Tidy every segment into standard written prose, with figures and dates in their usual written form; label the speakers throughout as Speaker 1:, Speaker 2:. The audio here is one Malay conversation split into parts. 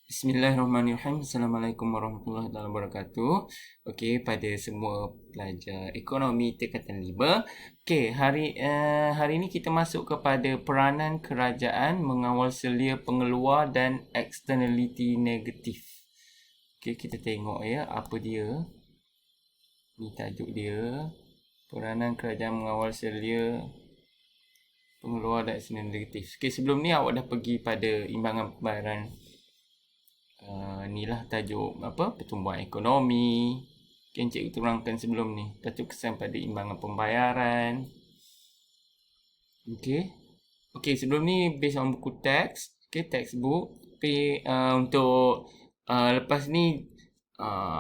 Speaker 1: Bismillahirrahmanirrahim. Assalamualaikum warahmatullahi wabarakatuh. Okey, pada semua pelajar ekonomi tingkatan 5. Okey, hari ini kita masuk kepada peranan kerajaan mengawal selia pengeluar dan externality negatif. Okey, kita tengok ya apa dia. Ni tajuk dia. Peranan kerajaan mengawal selia pengeluar dan externality negatif. Okey, sebelum ni awak dah pergi pada imbangan pembayaran. Inilah tajuk apa pertumbuhan ekonomi. Kan cikgu terangkan sebelum ni. Tajuk kesan pada imbangan pembayaran. Okey. Okey, sebelum ni based on buku teks. Okey, textbook. Tapi untuk lepas ni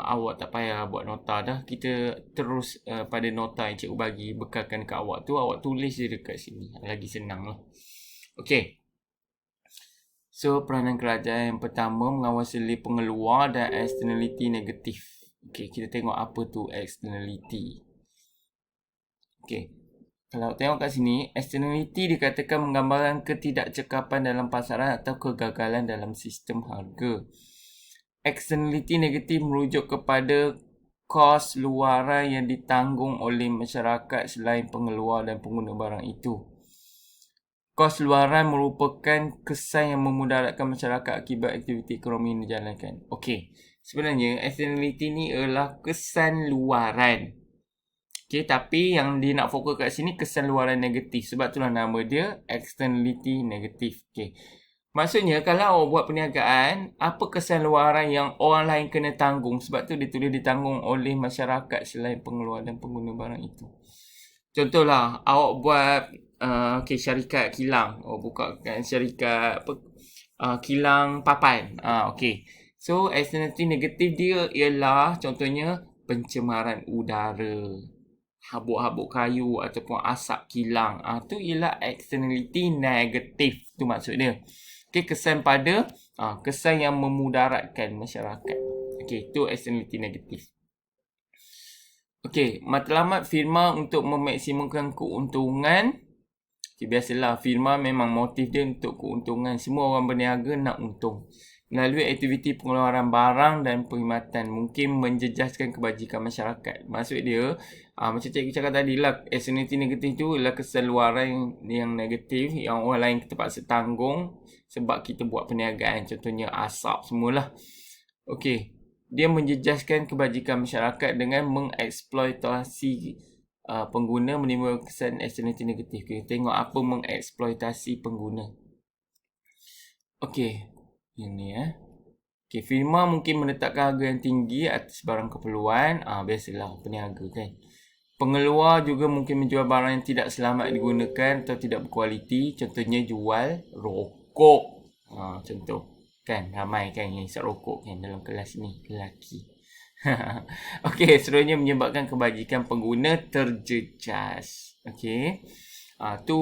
Speaker 1: awak tak payah buat nota dah. Kita terus pada nota yang cikgu bagi bekalkan kat awak tu, awak tulis je dekat sini. Lagi senang lah. Okey. So, peranan kerajaan yang pertama mengawasi pengeluar dan externality negatif. Okey, kita tengok apa tu externality. Okey. Kalau tengok kat sini, externality dikatakan menggambarkan ketidakcekapan dalam pasaran atau kegagalan dalam sistem harga. Externality negatif merujuk kepada kos luaran yang ditanggung oleh masyarakat selain pengeluar dan pengguna barang itu. Kos luaran merupakan kesan yang memudaratkan masyarakat akibat aktiviti ekonomi yang dijalankan. Okey, sebenarnya externality ni adalah kesan luaran. Okey, tapi yang dia nak fokus kat sini kesan luaran negatif. Sebab itulah nama dia externality negatif. Okey. Maksudnya kalau awak buat perniagaan, apa kesan luaran yang orang lain kena tanggung? Sebab tu dia tulis ditanggung oleh masyarakat selain pengeluar dan pengguna barang itu. Contohlah, awak buat syarikat kilang. Awak buka kan syarikat kilang papan. Okey. So, externality negatif dia ialah contohnya pencemaran udara, habuk-habuk kayu ataupun asap kilang. Tu ialah externality negatif. Tu maksud dia. Okey, kesan pada kesan yang memudaratkan masyarakat. Okey, tu externality negatif. Okey, matlamat firma untuk memaksimumkan keuntungan. Okay, biasalah firma memang motif dia untuk keuntungan. Semua orang berniaga nak untung. Melalui aktiviti pengeluaran barang dan perkhidmatan mungkin menjejaskan kebajikan masyarakat. Maksud dia, macam cikgu cakap tadi lah, externality negatif tu ialah kesan luaran yang negatif yang orang lain terpaksa tanggung sebab kita buat perniagaan. Contohnya asap semualah. Okey, dia menjejaskan kebajikan masyarakat dengan mengeksploitasi pengguna menimbulkan kesan externality negatif. Kita tengok apa mengeksploitasi pengguna. Okey, ini Okey, firma mungkin menetapkan harga yang tinggi atas barang keperluan. Biasalah peniaga kan. Pengeluar juga mungkin menjual barang yang tidak selamat digunakan atau tidak berkualiti. Contohnya jual rokok. Contoh. Kan ramai kan yang isap rokok kan dalam kelas ni, lelaki. Okey, seterusnya menyebabkan kebajikan pengguna terjejas. Okey. Tu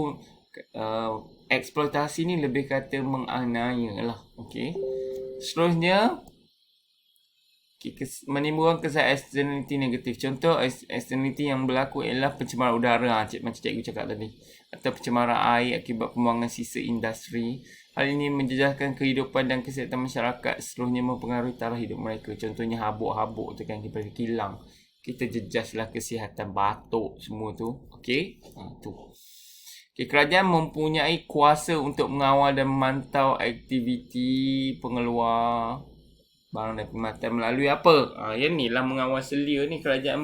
Speaker 1: eksploitasi ni lebih kata menganiaya lah. Okey. Seterusnya menimbulkan kesan externality negatif. Contoh externality yang berlaku ialah pencemaran udara, macam cikgu cakap tadi, atau pencemaran air akibat pembuangan sisa industri. Hal ini menjejaskan kehidupan dan kesihatan masyarakat, seterusnya mempengaruhi taraf hidup mereka. Contohnya habuk-habuk tu kan daripada kilang. Kita jejaslah kesihatan, batuk semua tu. Okey, tu. Okay, kerajaan mempunyai kuasa untuk mengawal dan memantau aktiviti pengeluar barang dan perkhidmatan melalui apa? Yang ni lah mengawal selia ni. Kerajaan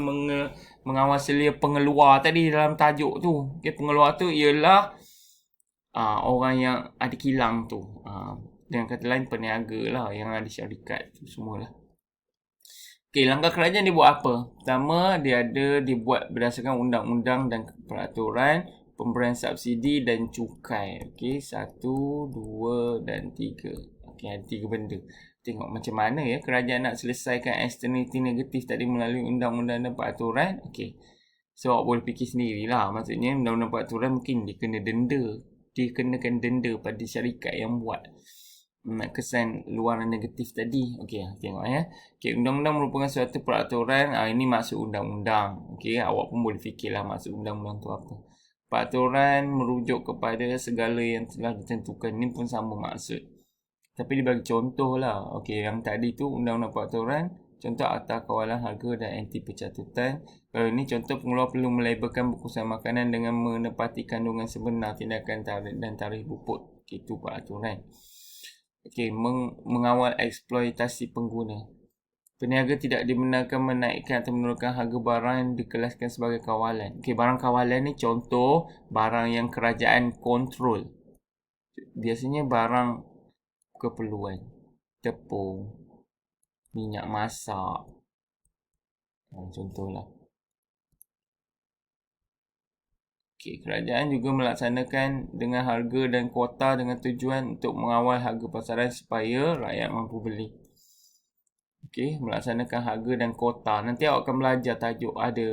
Speaker 1: mengawal selia pengeluar tadi dalam tajuk tu. Okay, pengeluar tu ialah orang yang ada kilang tu. Dengan kata lain peniaga lah yang ada syarikat tu semualah. Okay, langkah kerajaan dia buat apa? Pertama, dia buat berdasarkan undang-undang dan peraturan pemberian subsidi dan cukai. Okey, 1, 2 dan 3. Okey, ada 3 benda. Tengok macam mana ya kerajaan nak selesaikan externality negatif tadi melalui undang-undang dan peraturan. Okey. So, awak boleh fikir sendirilah. Maksudnya, undang-undang peraturan mungkin dia kena denda. Dia kenakan denda pada syarikat yang buat kesan luaran negatif tadi. Okey, tengok ya. Okey, undang-undang merupakan suatu peraturan. Ini maksud undang-undang. Okey, awak pun boleh fikirlah maksud undang-undang tu apa. Peraturan merujuk kepada segala yang telah ditentukan. Ini pun sama maksud. Tapi dia bagi contoh lah. Okey, yang tadi tu undang-undang peraturan, contoh Akta Kawalan Harga dan Anti Pencatutan. Kalau ini contoh pengeluar perlu melabelkan bungkusan makanan dengan menepati kandungan sebenar, tindakan tarikh dan tarikh pupuk. Itu peraturan. Okey, mengawal eksploitasi pengguna. Peniaga tidak dibenarkan menaikkan atau menurunkan harga barang yang dikelaskan sebagai kawalan. Okey, barang kawalan ni contoh barang yang kerajaan kontrol. Biasanya barang keperluan. Tepung, minyak masak. Contohlah. Okey, kerajaan juga melaksanakan dengan harga dan kuota dengan tujuan untuk mengawal harga pasaran supaya rakyat mampu beli. Okey, melaksanakan harga dan kuota. Nanti awak akan belajar tajuk ada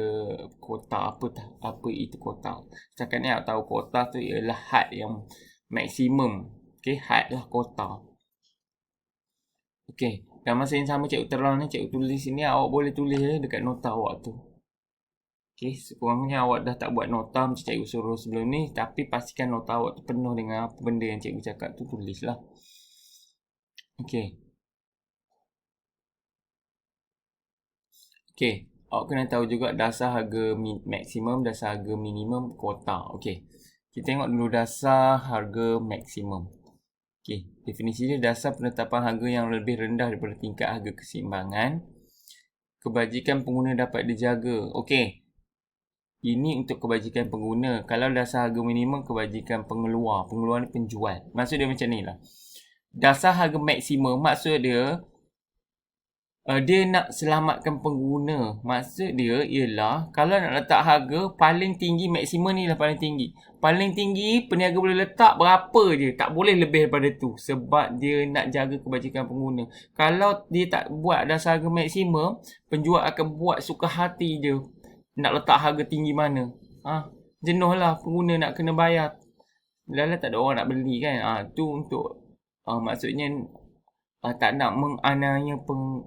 Speaker 1: kuota apa itu kuota. Setakat ni awak tahu kuota tu ialah had yang maksimum. Okey, had lah kuota. Okey, dalam masa yang sama cikgu terang ni, cikgu tulis sini, awak boleh tulis dekat nota awak tu. Okey, sekurangnya awak dah tak buat nota macam cikgu suruh sebelum ni, tapi pastikan nota awak tu penuh dengan apa benda yang cikgu cakap tu, tulislah. Okey. Okey, awak kena tahu juga dasar harga maksimum, dasar harga minimum, kuota. Okey. Kita tengok dulu dasar harga maksimum. Okey, definisi dia dasar penetapan harga yang lebih rendah daripada tingkat harga keseimbangan. Kebajikan pengguna dapat dijaga. Okey. Ini untuk kebajikan pengguna. Kalau dasar harga minimum, kebajikan pengeluar. Pengeluar ni penjual. Maksud dia macam ni lah. Dasar harga maksimum maksud dia dia nak selamatkan pengguna. Maksud dia ialah kalau nak letak harga paling tinggi, maksimum ni lah paling tinggi. Paling tinggi peniaga boleh letak berapa je. Tak boleh lebih daripada tu. Sebab dia nak jaga kebajikan pengguna. Kalau dia tak buat dasar harga maksimum, penjual akan buat suka hati je. Nak letak harga tinggi mana. Jenuh lah pengguna nak kena bayar. Lala tak ada orang nak beli kan. Tu untuk maksudnya tak nak menganiaya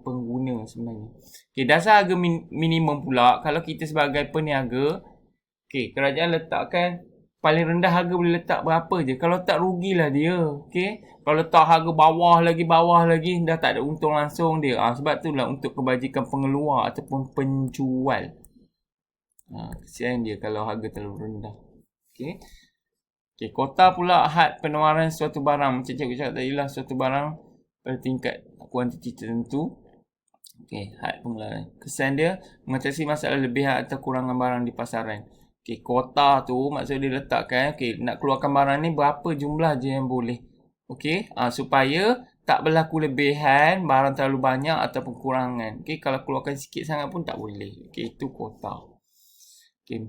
Speaker 1: pengguna sebenarnya. Okey, dasar harga minimum pula kalau kita sebagai peniaga, okey, kerajaan letakkan paling rendah harga boleh letak berapa je. Kalau tak rugilah dia. Okey. Kalau letak harga bawah lagi dah tak ada untung langsung dia. Sebab itulah untuk kebajikan pengeluar ataupun penjual. Kesian dia kalau harga terlalu rendah. Okey. Okey, kuota pula had penawaran suatu barang. Macam cikgu cakap tadi lah, suatu barang pada tingkat kuantiti tertentu. Okey, had pengeluaran. Kesan dia mengatasi masalah lebihan atau kurangan barang di pasaran. Okey, kuota tu maksud dia letakkan, okey, nak keluarkan barang ni berapa jumlah je yang boleh. Okey, supaya tak berlaku lebihan, barang terlalu banyak ataupun kurangan. Okey, kalau keluarkan sikit sangat pun tak boleh. Okey, itu kuota. Okey,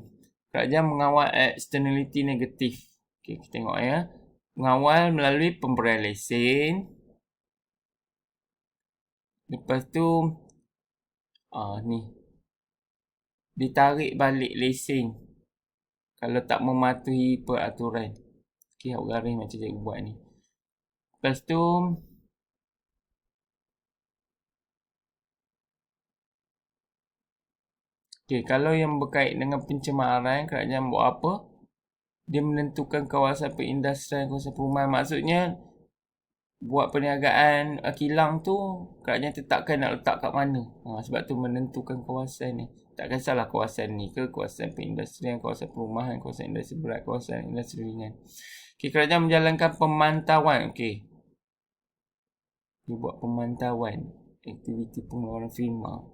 Speaker 1: kerajaan mengawal externality negatif. Okey, kita tengok ya. Mengawal melalui pemberian lesen. Lepas tu ni ditarik balik lesen kalau tak mematuhi peraturan. Okey, awak garis macam cikgu buat ni. Lepas tu okey, kalau yang berkait dengan pencemaran, kerajaan buat apa? Dia menentukan kawasan perindustrian, kawasan perumahan. Maksudnya buat perniagaan kilang tu kerajaan tetapkan nak letak kat mana. Sebab tu menentukan kawasan ni. Tak kisahlah kawasan ni ke kawasan perindustrian, kawasan perumahan, kawasan industri berat, kawasan industri ringan. Okey, kerajaan menjalankan pemantauan. Okey. Dia buat pemantauan aktiviti pengeluaran firma.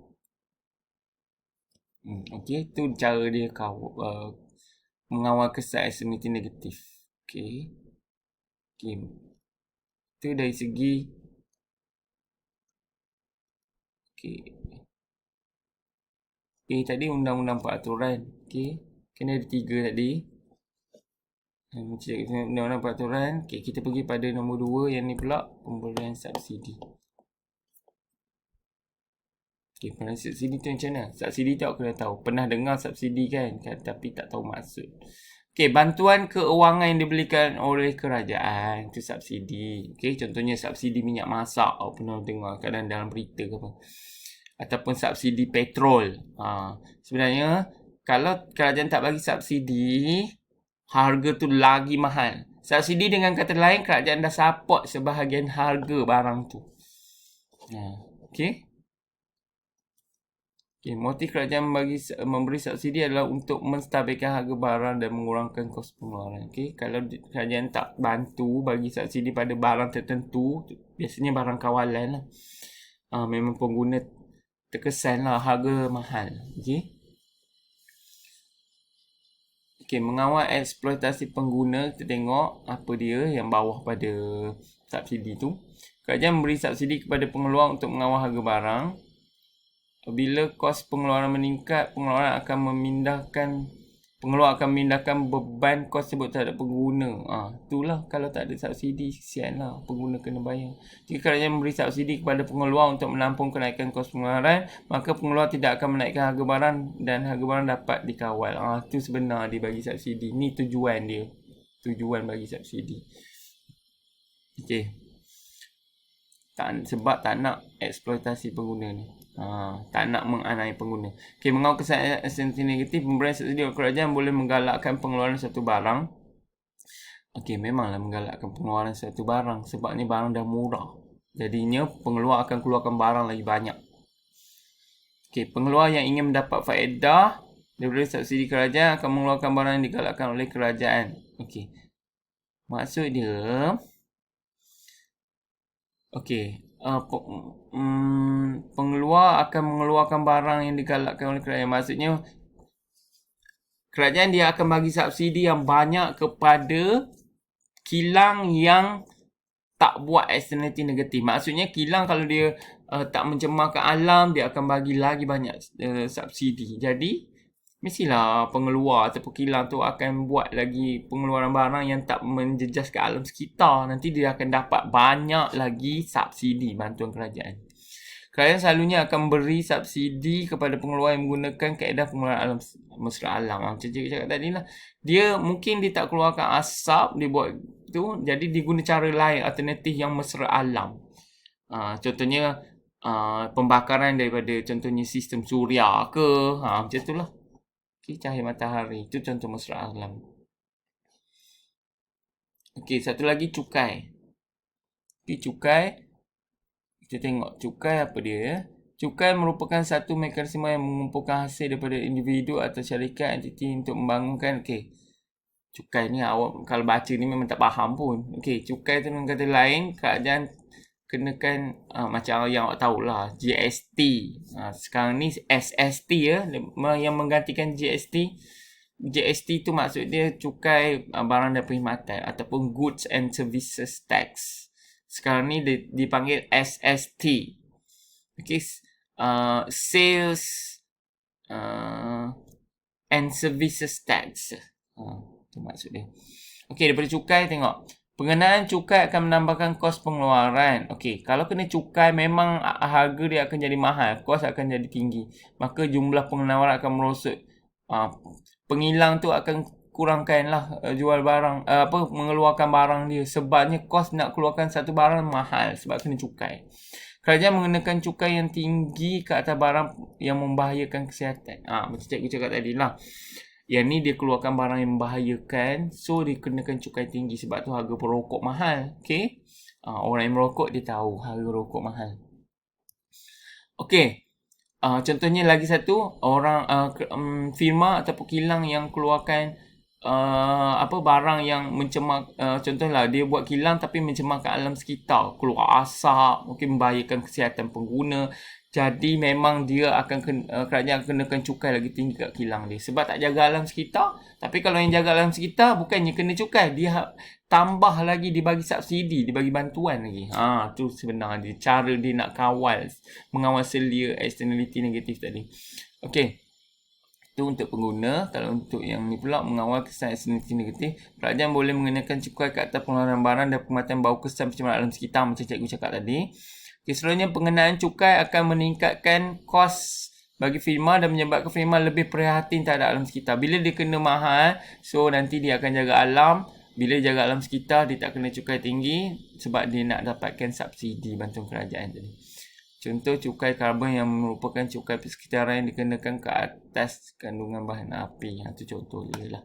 Speaker 1: Okey, tu cara dia mengawal kesan eksternaliti negatif. Okey. Okey. Itu dari segi tadi undang-undang peraturan. Okey. Kena ada 3 tadi. Undang-undang peraturan. Okey, kita pergi pada nombor 2 yang ni pula pemberian subsidi. Okey, pemberian subsidi tu macam mana? Subsidi tu awak kena tahu. Pernah dengar subsidi kan tapi tak tahu maksud. Okey, bantuan keuangan yang diberikan oleh kerajaan, itu subsidi. Okey, contohnya subsidi minyak masak, awak pernah dengar kadang dalam berita ke apa. Ataupun subsidi petrol. Sebenarnya kalau kerajaan tak bagi subsidi, harga tu lagi mahal. Subsidi dengan kata lain, kerajaan dah support sebahagian harga barang tu. Okey. Motif kerajaan memberi subsidi adalah untuk menstabilkan harga barang dan mengurangkan kos pengeluaran. Kalau kerajaan tak bantu bagi subsidi pada barang tertentu, biasanya barang kawalan lah. Memang pengguna terkesan lah harga mahal. Mengawal eksploitasi pengguna, kita tengok apa dia yang bawah pada subsidi tu. Kerajaan memberi subsidi kepada pengeluar untuk mengawal harga barang. Bila kos pengeluaran meningkat, pengeluar akan memindahkan beban kos tersebut terhadap pengguna. Itulah kalau tak ada subsidi, kesianlah pengguna kena bayar. Jika kerajaan memberi subsidi kepada pengeluar untuk menampung kenaikan kos pengeluaran, maka pengeluar tidak akan menaikkan harga barang dan harga barang dapat dikawal. Itu sebenar dia bagi subsidi. Ni tujuan dia. Tujuan bagi subsidi. Sebab tak nak eksploitasi pengguna ni. Tak nak menganiaya pengguna. Mengawal kesan eksternaliti negatif, pemberian subsidi oleh kerajaan boleh menggalakkan pengeluaran satu barang. Memanglah menggalakkan pengeluaran satu barang sebab ni barang dah murah. Jadinya pengeluar akan keluarkan barang lagi banyak. Pengeluar yang ingin mendapat faedah daripada subsidi kerajaan akan mengeluarkan barang yang digalakkan oleh kerajaan. Maksud dia pengeluar akan mengeluarkan barang yang digalakkan oleh kerajaan. Maksudnya kerajaan dia akan bagi subsidi yang banyak kepada kilang yang tak buat eksternaliti negatif. Maksudnya kilang kalau dia tak mencemarkan alam, dia akan bagi lagi banyak subsidi. Jadi mestilah pengeluar ataupun kilang tu akan buat lagi pengeluaran barang yang tak menjejaskan alam sekitar. Nanti dia akan dapat banyak lagi subsidi bantuan kerajaan. Kerajaan selalunya akan beri subsidi kepada pengeluar yang menggunakan kaedah pengeluaran alam mesra alam. Macam cikgu cakap tadi lah. Dia mungkin dia tak keluarkan asap, dia buat tu, jadi dia guna cara lain, alternatif yang mesra alam. Contohnya pembakaran daripada contohnya sistem suria ke, macam tu lah. Cahaya matahari. Itu contoh mesra alam. Satu lagi cukai. Cukai. Kita tengok cukai apa dia. Cukai merupakan satu mekanisme yang mengumpulkan hasil daripada individu atau syarikat entiti untuk membangunkan. Cukai ni awak kalau baca ni memang tak faham pun. Cukai tu dengan kata lain, kerajaan kenakan macam yang awak tahulah, GST. Sekarang ni SST yang menggantikan GST. GST tu maksud dia cukai barang dan perkhidmatan ataupun Goods and Services Tax. Sekarang ni dipanggil SST. Sales and Services Tax. Itu maksud dia. Daripada cukai tengok. Pengenaan cukai akan menambahkan kos pengeluaran. Kalau kena cukai memang harga dia akan jadi mahal. Kos akan jadi tinggi. Maka jumlah pengeluaran akan merosot. Pengilang tu akan kurangkanlah jual barang, mengeluarkan barang dia. Sebabnya kos nak keluarkan satu barang mahal sebab kena cukai. Kerajaan mengenakan cukai yang tinggi ke atas barang yang membahayakan kesihatan. Macam cikgu cakap tadi lah. Yang ni dia keluarkan barang yang membahayakan, so dia kenakan cukai tinggi sebab tu harga rokok mahal. Orang yang merokok dia tahu harga rokok mahal. Contohnya lagi satu, orang firma ataupun kilang yang keluarkan barang yang mencemar, contohlah dia buat kilang tapi mencemarkan alam sekitar, keluar asap, mungkin membahayakan kesihatan pengguna. Jadi memang dia akan kerajaan akan kenakan cukai lagi tinggi kat kilang dia sebab tak jaga alam sekitar. Tapi kalau yang jaga alam sekitar bukannya kena cukai, dia tambah lagi, dibagi subsidi, dibagi bantuan lagi. Tu sebenarnya cara dia nak mengawal selia externality negatif tadi. Itu untuk pengguna. Kalau untuk yang ni pula mengawal kesan externality negatif, kerajaan boleh mengenakan cukai ke atas pengeluaran barang dan perkhidmatan bau kesan pencemaran alam sekitar macam cikgu cakap tadi. Selanjutnya, pengenaan cukai akan meningkatkan kos bagi firma dan menyebabkan firma lebih prihatin terhadap alam sekitar. Bila dia kena mahal, so nanti dia akan jaga alam. Bila jaga alam sekitar, dia tak kena cukai tinggi sebab dia nak dapatkan subsidi bantuan kerajaan tadi. Contoh cukai karbon yang merupakan cukai persekitaran yang dikenakan ke atas kandungan bahan api. Itu contoh je lah.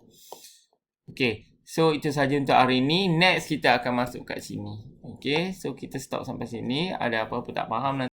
Speaker 1: So itu saja untuk hari ini. Next kita akan masuk kat sini. Okay, so kita stop sampai sini. Ada apa-apa tak faham nanti